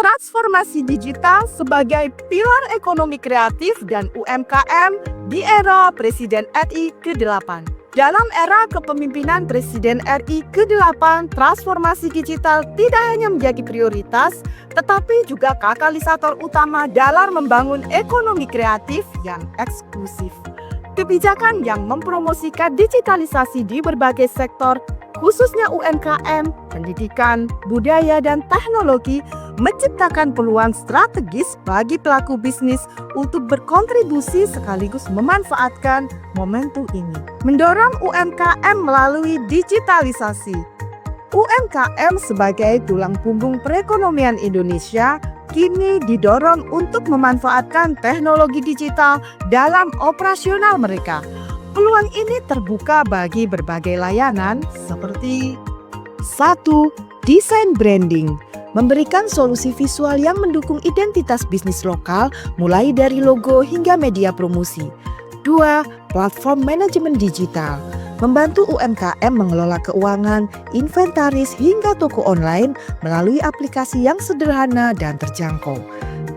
transformasi digital sebagai pilar ekonomi kreatif dan UMKM di era Presiden RI ke-8. Dalam era kepemimpinan Presiden RI ke-8, transformasi digital tidak hanya menjadi prioritas, tetapi juga katalisator utama dalam membangun ekonomi kreatif yang eksklusif. Kebijakan yang mempromosikan digitalisasi di berbagai sektor, khususnya UMKM, pendidikan, budaya, dan teknologi, menciptakan peluang strategis bagi pelaku bisnis untuk berkontribusi sekaligus memanfaatkan momentum ini. Mendorong UMKM melalui digitalisasi. UMKM sebagai tulang punggung perekonomian Indonesia kini didorong untuk memanfaatkan teknologi digital dalam operasional mereka. Peluang ini terbuka bagi berbagai layanan seperti 1. Desain branding, memberikan solusi visual yang mendukung identitas bisnis lokal mulai dari logo hingga media promosi. 2. Platform manajemen digital, membantu UMKM mengelola keuangan, inventaris hingga toko online melalui aplikasi yang sederhana dan terjangkau.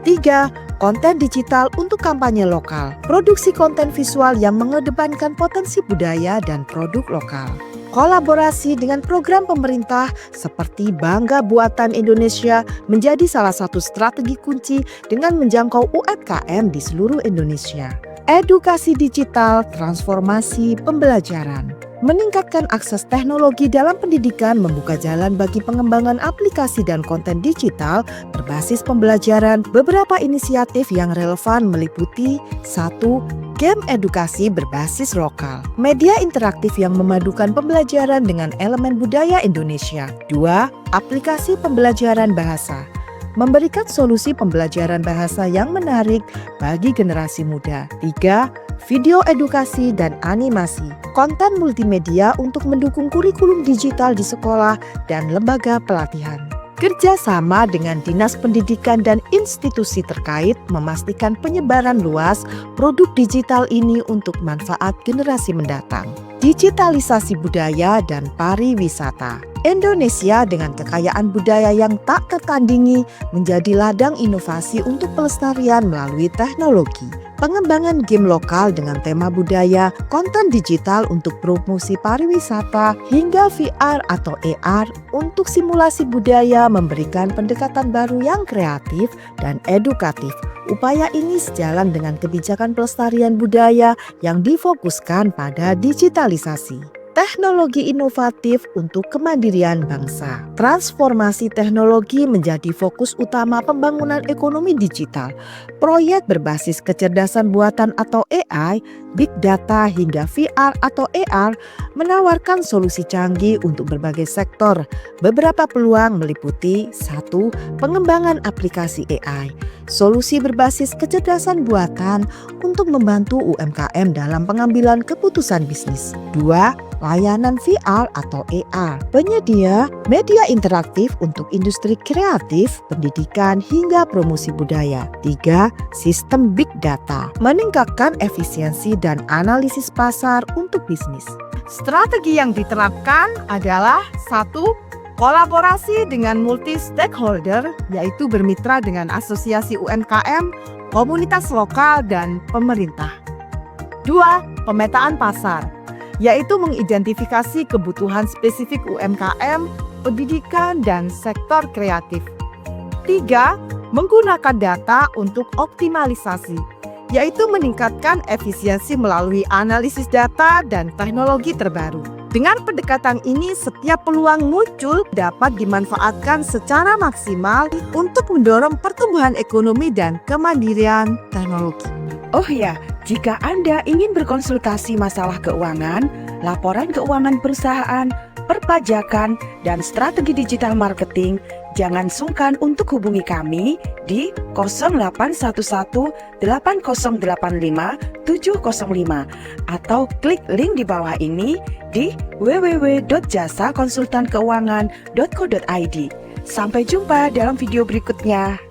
3. Konten digital untuk kampanye lokal, produksi konten visual yang mengedepankan potensi budaya dan produk lokal. Kolaborasi dengan program pemerintah seperti Bangga Buatan Indonesia menjadi salah satu strategi kunci dengan menjangkau UMKM di seluruh Indonesia. Edukasi digital, transformasi pembelajaran. Meningkatkan akses teknologi dalam pendidikan membuka jalan bagi pengembangan aplikasi dan konten digital berbasis pembelajaran. Beberapa inisiatif yang relevan meliputi 1. Game edukasi berbasis lokal, media interaktif yang memadukan pembelajaran dengan elemen budaya Indonesia. 2. Aplikasi pembelajaran bahasa, memberikan solusi pembelajaran bahasa yang menarik bagi generasi muda. 3. Video edukasi dan animasi, konten multimedia untuk mendukung kurikulum digital di sekolah dan lembaga pelatihan. Kerjasama dengan Dinas Pendidikan dan institusi terkait memastikan penyebaran luas produk digital ini untuk manfaat generasi mendatang. Digitalisasi budaya dan pariwisata. Indonesia dengan kekayaan budaya yang tak tertandingi menjadi ladang inovasi untuk pelestarian melalui teknologi. Pengembangan game lokal dengan tema budaya, konten digital untuk promosi pariwisata, hingga VR atau AR untuk simulasi budaya memberikan pendekatan baru yang kreatif dan edukatif. Upaya ini sejalan dengan kebijakan pelestarian budaya yang difokuskan pada digitalisasi. Teknologi inovatif untuk kemandirian bangsa. Transformasi teknologi menjadi fokus utama pembangunan ekonomi digital. Proyek berbasis kecerdasan buatan atau AI, big data hingga VR atau AR menawarkan solusi canggih untuk berbagai sektor. Beberapa peluang meliputi 1. Pengembangan aplikasi AI, solusi berbasis kecerdasan buatan untuk membantu UMKM dalam pengambilan keputusan bisnis. 2. Layanan VR atau AR, penyedia media interaktif untuk industri kreatif, pendidikan hingga promosi budaya. 3. Sistem big data, meningkatkan efisiensi dan analisis pasar untuk bisnis. Strategi yang diterapkan adalah 1. Kolaborasi dengan multi-stakeholder, yaitu bermitra dengan asosiasi UMKM, komunitas lokal, dan pemerintah. 2. Pemetaan pasar, yaitu mengidentifikasi kebutuhan spesifik UMKM, pendidikan, dan sektor kreatif. 3. Menggunakan data untuk optimalisasi, yaitu meningkatkan efisiensi melalui analisis data dan teknologi terbaru. Dengan pendekatan ini, setiap peluang muncul dapat dimanfaatkan secara maksimal untuk mendorong pertumbuhan ekonomi dan kemandirian teknologi. Oh ya, jika Anda ingin berkonsultasi masalah keuangan, laporan keuangan perusahaan, perpajakan, dan strategi digital marketing, jangan sungkan untuk hubungi kami di 0811 8085 705 atau klik link di bawah ini di www.jasakonsultankeuangan.co.id. Sampai jumpa dalam video berikutnya.